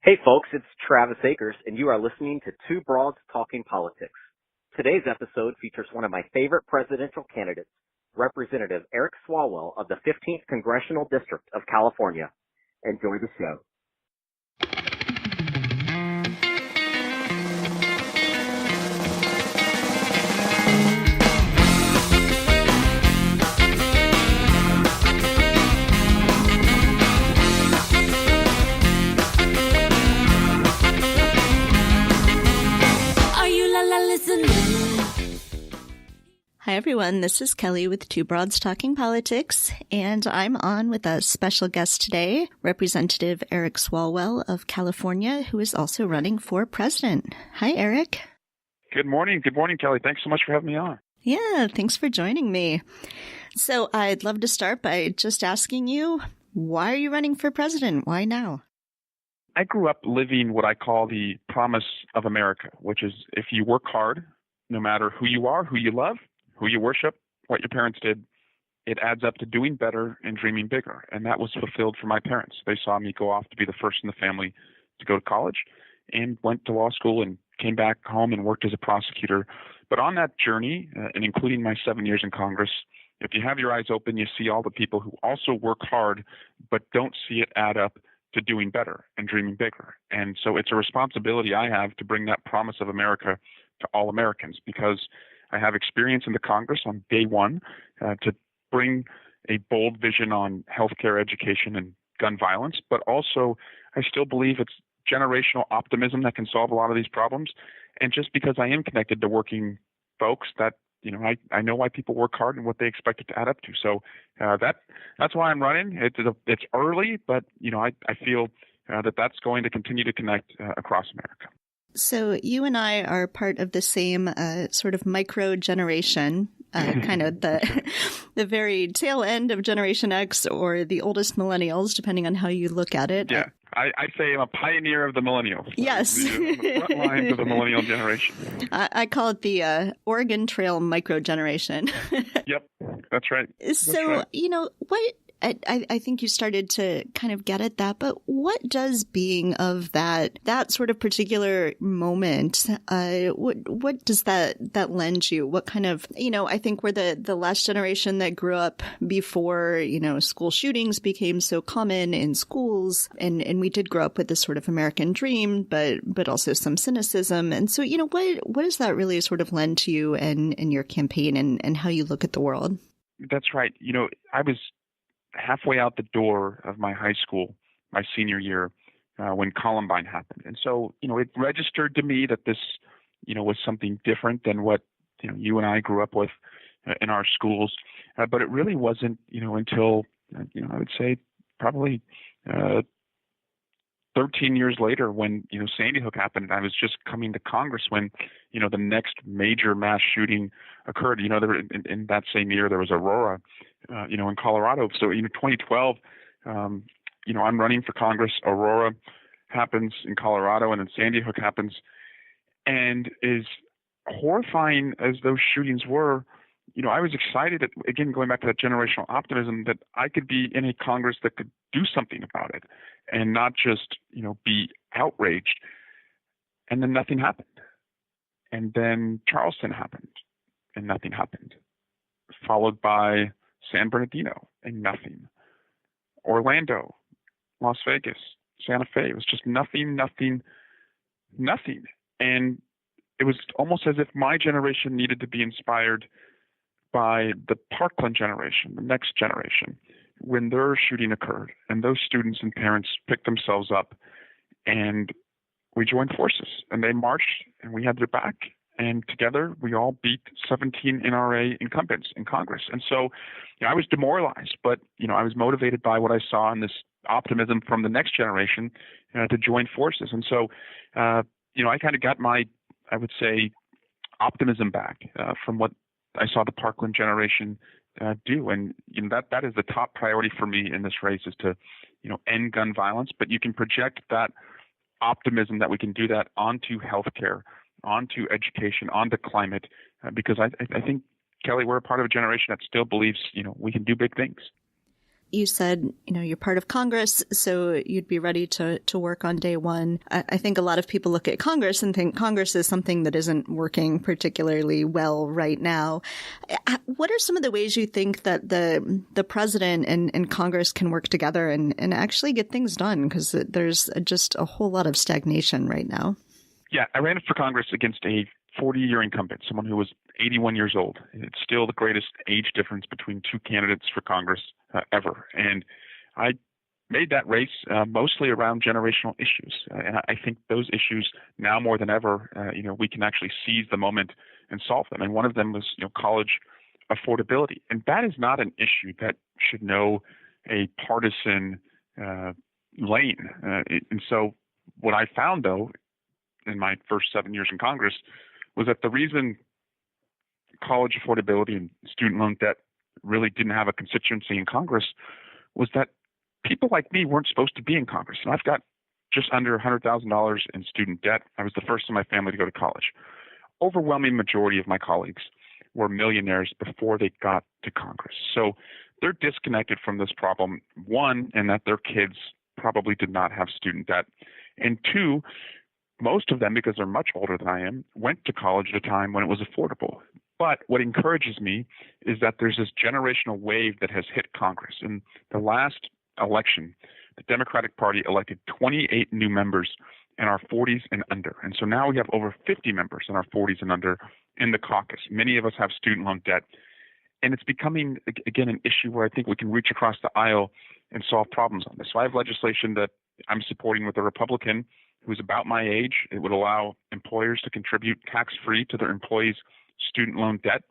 Hey folks, it's Travis Akers, and you are listening to Two Broads Talking Politics. Today's episode features one of my favorite presidential candidates, Representative Eric Swalwell of the 15th Congressional District of California. Enjoy the show. Hi, everyone. This is Kelly with Two Broads Talking Politics, and I'm on with a special guest today, Representative Eric Swalwell of California, who is also running for president. Hi, Eric. Good morning. Good morning, Kelly. Thanks so much for having me on. Yeah, thanks for joining me. So I'd love to start by just asking you, why are you running for president? Why now? I grew up living what I call the promise of America, which is if you work hard, no matter who you are, who you love, who you worship, what your parents did, it adds up to doing better and dreaming bigger. And that was fulfilled for my parents. They saw me go off to be the first in the family to go to college and went to law school and came back home and worked as a prosecutor. But on that journey, and including my 7 years in Congress, if you have your eyes open, you see all the people who also work hard but don't see it add up to doing better and dreaming bigger. And so it's a responsibility I have to bring that promise of America to all Americans, because I have experience in the Congress on day one to bring a bold vision on healthcare, education, and gun violence. But also, I still believe it's generational optimism that can solve a lot of these problems. And just because I am connected to working folks, that I know why people work hard and what they expect it to add up to. So that's why I'm running. It's early, but I feel that's going to continue to connect across America. So you and I are part of the same sort of microgeneration, kind of the very tail end of Generation X or the oldest millennials, depending on how you look at it. Yeah, I say I'm a pioneer of the millennials. Yes. The front lines of the millennial generation. I call it the Oregon Trail microgeneration. Yep, that's right. So, what... I think you started to kind of get at that, but what does being of that sort of particular moment, what does that lend you? What kind of, I think we're the last generation that grew up before, school shootings became so common in schools, and we did grow up with this sort of American dream, but also some cynicism. And so, what does that really sort of lend to you and your campaign and how you look at the world? That's right. I was halfway out the door of my high school, my senior year, when Columbine happened. And so, it registered to me that this, was something different than what, you and I grew up with in our schools. But it really wasn't, until, I would say probably 13 years later when, Sandy Hook happened. I was just coming to Congress when, the next major mass shooting occurred. In that same year, there was Aurora, in Colorado. So, 2012, I'm running for Congress. Aurora happens in Colorado, and then Sandy Hook happens. And as horrifying as those shootings were, I was excited, again, going back to that generational optimism, that I could be in a Congress that could do something about it and not just, be outraged. And then nothing happened. And then Charleston happened, and nothing happened. Followed by San Bernardino, and nothing. Orlando, Las Vegas, Santa Fe. It was just nothing. And it was almost as if my generation needed to be inspired by the Parkland generation, the next generation, when their shooting occurred. And those students and parents picked themselves up, and we joined forces. And they marched, and we had their back. And together, we all beat 17 NRA incumbents in Congress. And so, I was demoralized, but, I was motivated by what I saw in this optimism from the next generation to join forces. And so, I kind of got my, I would say, optimism back from what I saw the Parkland generation do. And that is the top priority for me in this race, is to, end gun violence. But you can project that optimism that we can do that onto healthcare, onto education, onto climate, because I think, Kelly, we're a part of a generation that still believes, we can do big things. You said, you're part of Congress, so you'd be ready to work on day one. I think a lot of people look at Congress and think Congress is something that isn't working particularly well right now. What are some of the ways you think that the president and Congress can work together and actually get things done? Because there's just a whole lot of stagnation right now. Yeah, I ran for Congress against a 40-year incumbent, someone who was 81 years old. It's still the greatest age difference between two candidates for Congress ever. And I made that race mostly around generational issues. And I think those issues now more than ever, we can actually seize the moment and solve them. And one of them was, college affordability. And that is not an issue that should know a partisan lane. And so what I found, though, in my first 7 years in Congress was that the reason college affordability and student loan debt really didn't have a constituency in Congress was that people like me weren't supposed to be in Congress. And I've got just under $100,000 in student debt. I was the first in my family to go to college. Overwhelming majority of my colleagues were millionaires before they got to Congress. So they're disconnected from this problem, one, in that their kids probably did not have student debt, and two, most of them, because they're much older than I am, went to college at a time when it was affordable. But what encourages me is that there's this generational wave that has hit Congress. In the last election, the Democratic Party elected 28 new members in our 40s and under. And so now we have over 50 members in our 40s and under in the caucus. Many of us have student loan debt. And it's becoming, again, an issue where I think we can reach across the aisle and solve problems on this. So I have legislation that I'm supporting with a Republican who's about my age. It would allow employers to contribute tax-free to their employees' student loan debt.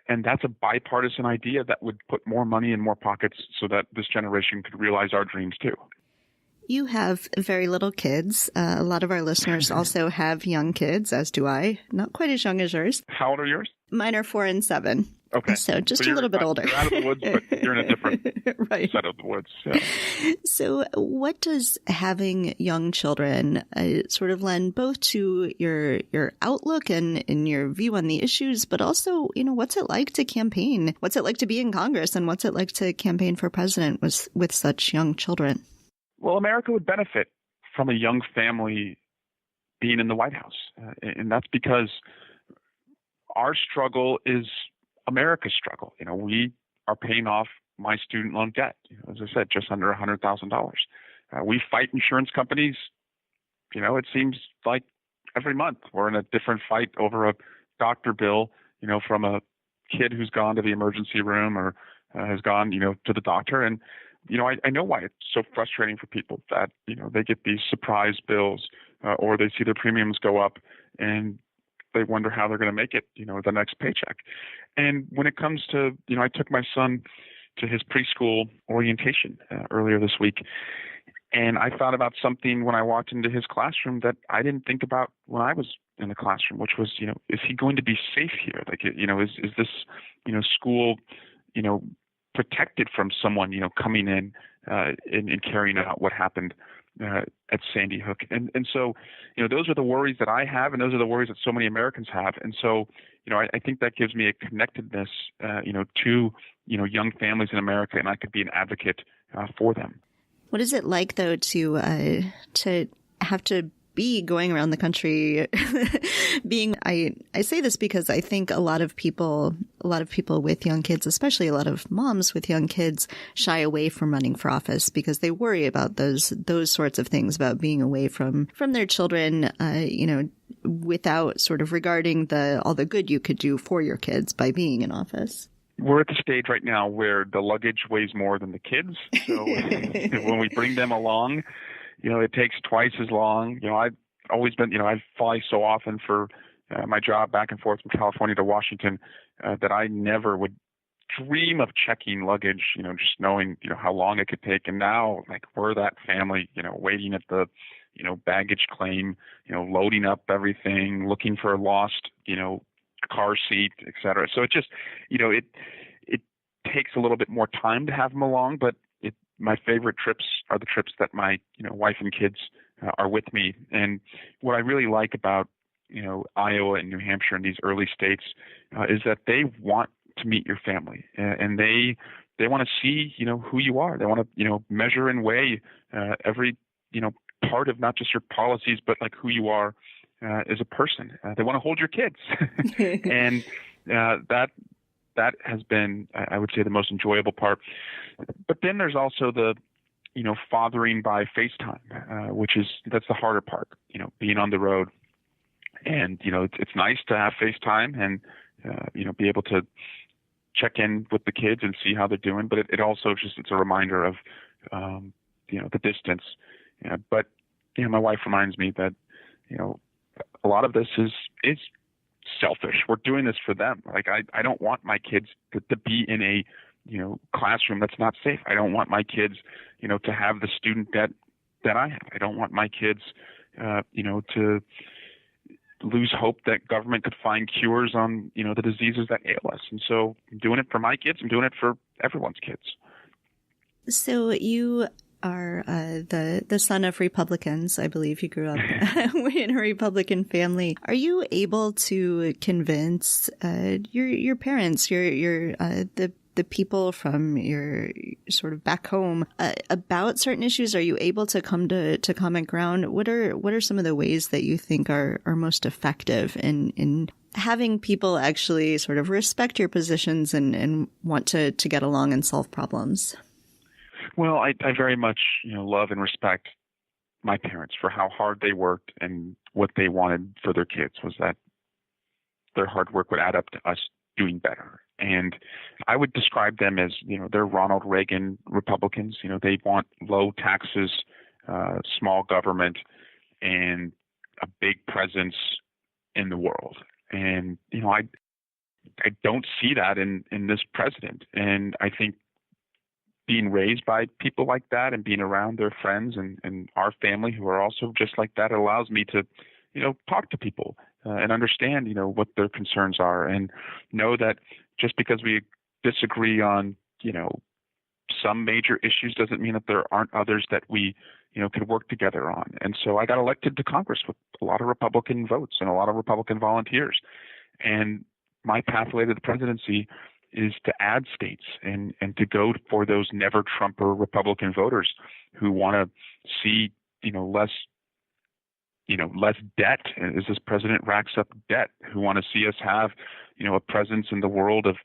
And that's a bipartisan idea that would put more money in more pockets so that this generation could realize our dreams too. You have very little kids. A lot of our listeners also have young kids, as do I. Not quite as young as yours. How old are yours? Mine are 4 and 7. Okay. So just a little bit older. You're out of the woods, but you're in a different right. set of the woods. Yeah. So what does having young children sort of lend both to your outlook and your view on the issues, but also, what's it like to campaign? What's it like to be in Congress, and what's it like to campaign for president with such young children? Well, America would benefit from a young family being in the White House. And that's because our struggle is America's struggle. We are paying off my student loan debt, as I said, just under $100,000. We fight insurance companies. It seems like every month we're in a different fight over a doctor bill, from a kid who's gone to the emergency room or has gone, to the doctor. And, I know why it's so frustrating for people that, they get these surprise bills or they see their premiums go up and they wonder how they're going to make it, the next paycheck. And when it comes to, I took my son to his preschool orientation earlier this week, and I thought about something when I walked into his classroom that I didn't think about when I was in the classroom, which was, is he going to be safe here? Like, is this, school, protected from someone, coming in and carrying out what happened at Sandy Hook. And so, those are the worries that I have, and those are the worries that so many Americans have. And so, I think that gives me a connectedness, to, young families in America, and I could be an advocate for them. What is it like, though, to have to be going around the country I say this because I think a lot of people with young kids, especially a lot of moms with young kids, shy away from running for office because they worry about those sorts of things, about being away from their children, without sort of regarding all the good you could do for your kids by being in office. We're at the stage right now where the luggage weighs more than the kids. So when we bring them along, it takes twice as long. I've always been, I fly so often for my job back and forth from California to Washington that I never would dream of checking luggage, just knowing, how long it could take. And now, like, we're that family, waiting at the, baggage claim, loading up everything, looking for a lost, car seat, et cetera. So it just, it takes a little bit more time to have them along, but my favorite trips are the trips that my, wife and kids are with me. And what I really like about, Iowa and New Hampshire and these early states is that they want to meet your family, and they they want to see, who you are. They want to, measure and weigh every, part of not just your policies, but like who you are as a person. They want to hold your kids. And that has been, I would say, the most enjoyable part. But then there's also the, fathering by FaceTime, that's the harder part, being on the road. And, it's nice to have FaceTime and, be able to check in with the kids and see how they're doing. But it also it's a reminder of, the distance. But, my wife reminds me that, a lot of this is selfish. We're doing this for them. Like, I don't want my kids to be in a, classroom that's not safe. I don't want my kids, to have the student debt that I have. I don't want my kids, to lose hope that government could find cures on, the diseases that ail us. And so I'm doing it for my kids. I'm doing it for everyone's kids. So you are the son of Republicans. I believe you grew up in a Republican family. Are you able to convince your parents, the people from your sort of back home about certain issues? Are you able to come to common ground? What are some of the ways that you think are most effective in having people actually sort of respect your positions and want to get along and solve problems? Well, I very much, love and respect my parents for how hard they worked, and what they wanted for their kids was that their hard work would add up to us doing better. And I would describe them as, they're Ronald Reagan Republicans. They want low taxes, small government, and a big presence in the world. And, I don't see that in this president. And I think being raised by people like that and being around their friends and our family who are also just like that, it allows me to, talk to people and understand, what their concerns are, and know that just because we disagree on, some major issues doesn't mean that there aren't others that we, could work together on. And so I got elected to Congress with a lot of Republican votes and a lot of Republican volunteers. And my pathway to the presidency is to add states and to go for those never Trumper Republican voters who want to see, less debt as this president racks up debt, who want to see us have, a presence in the world of,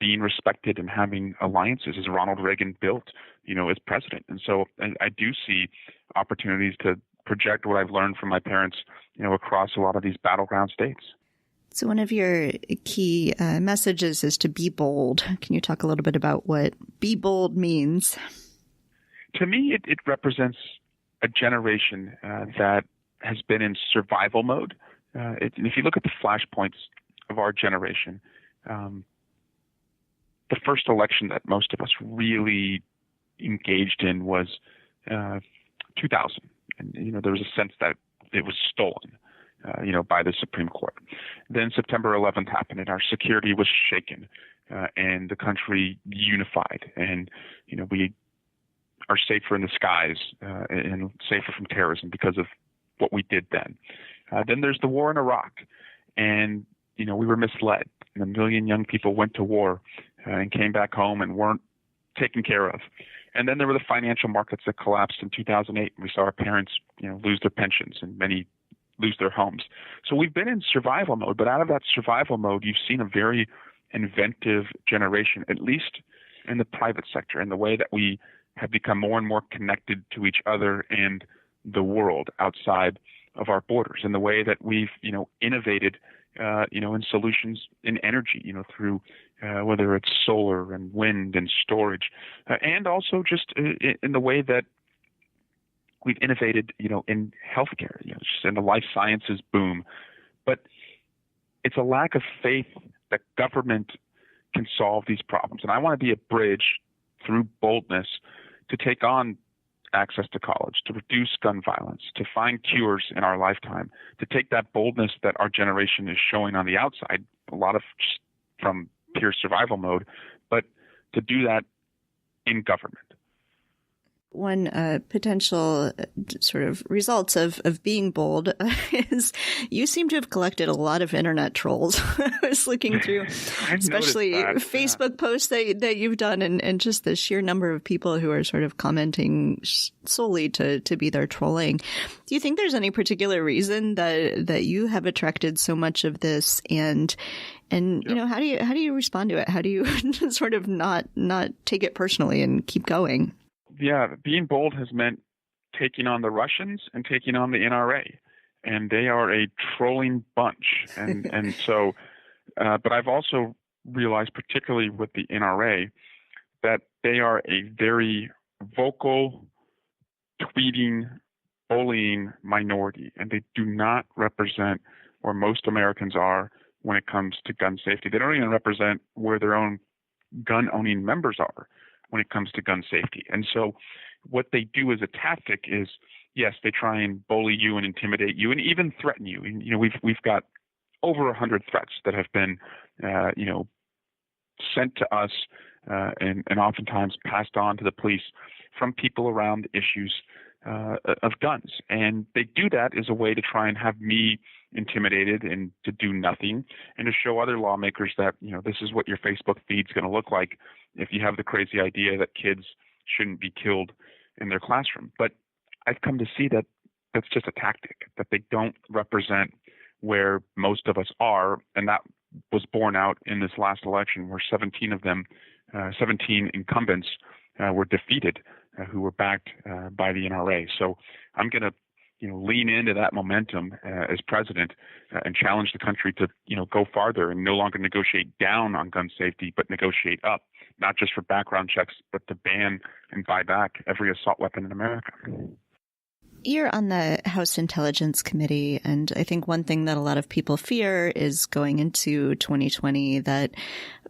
being respected and having alliances as Ronald Reagan built, as president. And so I do see opportunities to project what I've learned from my parents, across a lot of these battleground states. So one of your key messages is to be bold. Can you talk a little bit about what be bold means? To me, it represents a generation that has been in survival mode. And if you look at the flashpoints of our generation, the first election that most of us really engaged in was 2000. And, there was a sense that it was stolen. By the Supreme Court. Then September 11th happened, and our security was shaken, and the country unified, and we are safer in the skies and safer from terrorism because of what we did then. Then there's the war in Iraq, and we were misled, and 1 million young people went to war and came back home and weren't taken care of. And then there were the financial markets that collapsed in 2008, and we saw our parents lose their pensions, and many lose their homes. So we've been in survival mode, but out of that survival mode, you've seen a very inventive generation, at least in the private sector, in the way that we have become more and more connected to each other and the world outside of our borders, in the way that we've, innovated, in solutions in energy, through whether it's solar and wind and storage, and also just in the way that we've innovated, in healthcare, just in the life sciences boom. But it's a lack of faith that government can solve these problems. And I want to be a bridge through boldness to take on access to college, to reduce gun violence, to find cures in our lifetime, to take that boldness that our generation is showing on the outside, a lot of just from pure survival mode, but to do that in government. One potential sort of results of being bold is you seem to have collected a lot of internet trolls. I was looking through, especially Facebook posts that you've done, and just the sheer number of people who are sort of commenting solely to be there trolling. Do you think there's any particular reason that you have attracted so much of this, and you know, how do you respond to it? How do you sort of not take it personally and keep going? Yeah, being bold has meant taking on the Russians and taking on the NRA, and they are a trolling bunch. And so, but I've also realized, particularly with the NRA, that they are a very vocal, tweeting, bullying minority, and they do not represent where most Americans are when it comes to gun safety. They don't even represent where their own gun-owning members are when it comes to gun safety. And so what they do as a tactic is, yes, they try and bully you and intimidate you and even threaten you. And, you know, we've got over 100 threats that have been, sent to us and oftentimes passed on to the police from people around issues of guns. And they do that as a way to try and have me intimidated and to do nothing, and to show other lawmakers that, you know, this is what your Facebook feed's going to look like if you have the crazy idea that kids shouldn't be killed in their classroom. But I've come to see that that's just a tactic, that they don't represent where most of us are, and that was borne out in this last election where 17 of them, 17 incumbents were defeated who were backed by the NRA. So I'm going to lean into that momentum as president and challenge the country to, go farther and no longer negotiate down on gun safety, but negotiate up, not just for background checks, but to ban and buy back every assault weapon in America. You're on the House Intelligence Committee, and I think one thing that a lot of people fear is going into 2020 that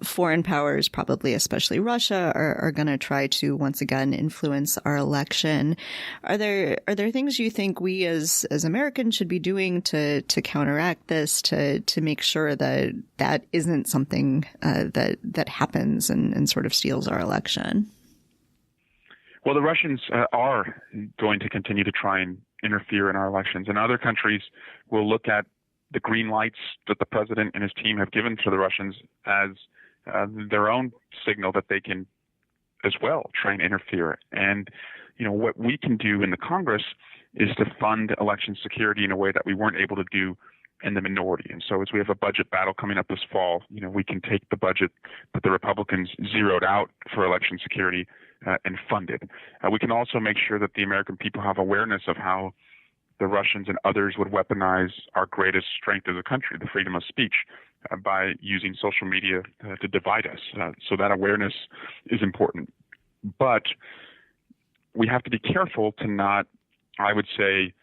foreign powers, probably especially Russia, are going to try to once again influence our election. Are there things you think we as Americans should be doing to counteract this, to make sure that that isn't something that happens and sort of steals our election? Well, the Russians are going to continue to try and interfere in our elections, and other countries will look at the green lights that the president and his team have given to the Russians as their own signal that they can as well try and interfere. And, what we can do in the Congress is to fund election security in a way that we weren't able to do in the minority. And so as we have a budget battle coming up this fall, we can take the budget that the Republicans zeroed out for election security and fund it. We can also make sure that the American people have awareness of how the Russians and others would weaponize our greatest strength as a country, the freedom of speech, by using social media to divide us. So that awareness is important. But we have to be careful to not, I would say,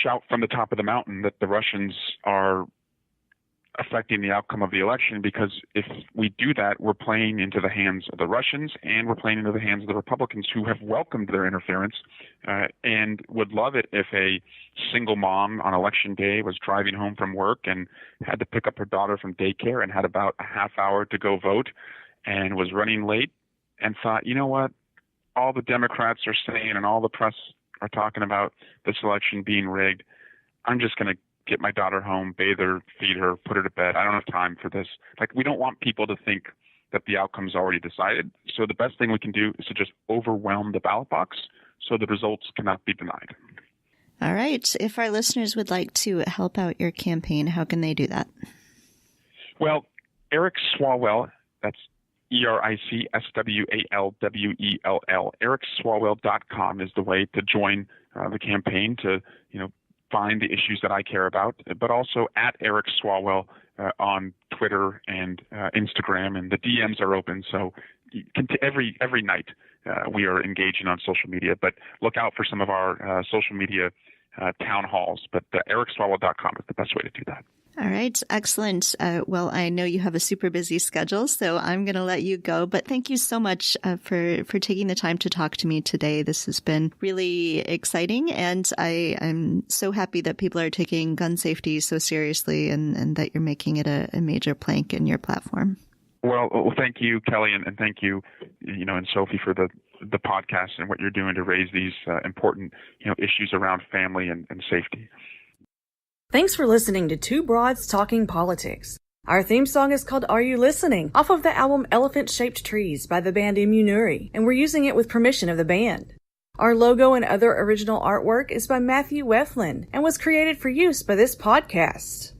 shout from the top of the mountain that the Russians are affecting the outcome of the election, because if we do that, we're playing into the hands of the Russians and we're playing into the hands of the Republicans, who have welcomed their interference and would love it if a single mom on election day was driving home from work and had to pick up her daughter from daycare and had about a half hour to go vote and was running late and thought, you know what, all the Democrats are saying and all the press are talking about this election being rigged. I'm just going to get my daughter home, bathe her, feed her, put her to bed. I don't have time for this. We don't want people to think that the outcome's already decided. So the best thing we can do is to just overwhelm the ballot box so the results cannot be denied. All right. If our listeners would like to help out your campaign, how can they do that? Well, Eric Swalwell, that's EricSwalwell, EricSwalwell.com is the way to join the campaign, to, find the issues that I care about, but also at Eric Swalwell on Twitter and Instagram, and the DMs are open. So every night we are engaging on social media, but look out for some of our social media town halls. But EricSwalwell.com is the best way to do that. All right. Excellent. Well, I know you have a super busy schedule, so I'm going to let you go. But thank you so much for taking the time to talk to me today. This has been really exciting, and I'm so happy that people are taking gun safety so seriously and that you're making it a major plank in your platform. Well, thank you, Kelly, and thank you, and Sophie for the the podcast and what you're doing to raise these important issues around family and safety. Thanks for listening to Two Broads Talking Politics. Our theme song is called Are You Listening? Off of the album Elephant Shaped Trees by the band Immunuri, and we're using it with permission of the band. Our logo and other original artwork is by Matthew Weflin and was created for use by this podcast.